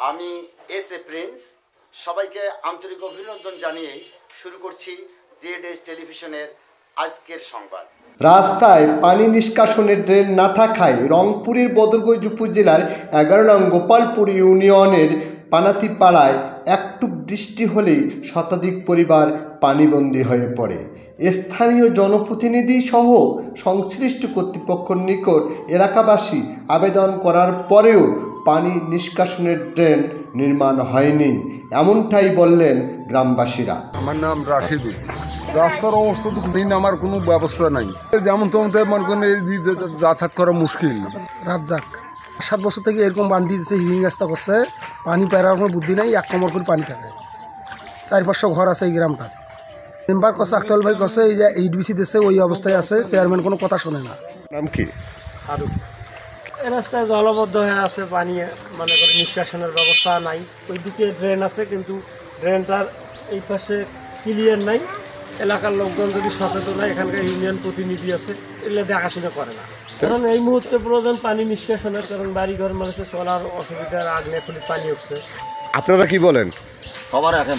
আমি S A Prince সবাইকে আন্তরিক অভিনন্দন জানিয়ে শুরু করছি জেডএস টেলিভিশনের আজকের সংবাদ। রাস্তায় পানি নিষ্কাশনের ড্রেন না থাকায় রংপুরের বদরগঞ্জ উপজেলার 11 নং গোপালপুর ইউনিয়নের পানাতিপাড়ায় একটু বৃষ্টি হলেই শতাধিক পরিবার পানিবন্দী হয়ে পড়ে। স্থানীয় জনপ্রতিনিধি সহ সংশ্লিষ্ট কর্তৃপক্ষের নিকট এলাকাবাসী আবেদন করার পরেও পানি নিষ্কাশনের ড্রেন নির্মাণ হয়নি, এমনটাই বললেন গ্রামবাসীরা। আমার নাম রাশিদুল। রাস্তার অবস্থা তো আমার কোনো ব্যবস্থা নাই, যেমন তেমন মনে করেন যাতায়াত করা মুশকিল। রাজ্জাক 7 বছর থেকে এরকম বান্ধি দিচ্ছে, হিলিং রাস্তা করছে, পানি পেরার কোনো বুদ্ধি নাই, 1 কমর করে পানি থাকে। 4-500 ঘর আছে এই গ্রামটা। মেম্বার কছে, আখতাল ভাই কছে এই যে এইডবিসি দিচ্ছে ওই অবস্থায় আছে, চেয়ারম্যান কোনো কথা শোনে না। নাম কি? এই রাস্তায় জলবদ্ধ হয়ে আছে, পানি মনে করে নিষ্কাশনের ব্যবস্থা নাই। ওইদিকে ড্রেন আছে কিন্তু ড্রেনটার এই পাশে ক্লিয়ার নাই। এলাকার লোকজন যদি সচেতন হয়, এখানকার ইউনিয়ন প্রতিনিধি আছে, এগুলো দেখাশোনা করে না। কারণ এই মুহূর্তে প্রয়োজন পানি নিষ্কাশনের, কারণ বাড়িঘর মানুষের চলার অসুবিধার আগ্নেয় খুলি পানি উঠছে। আপনারা কি বলেন? সবার রাখে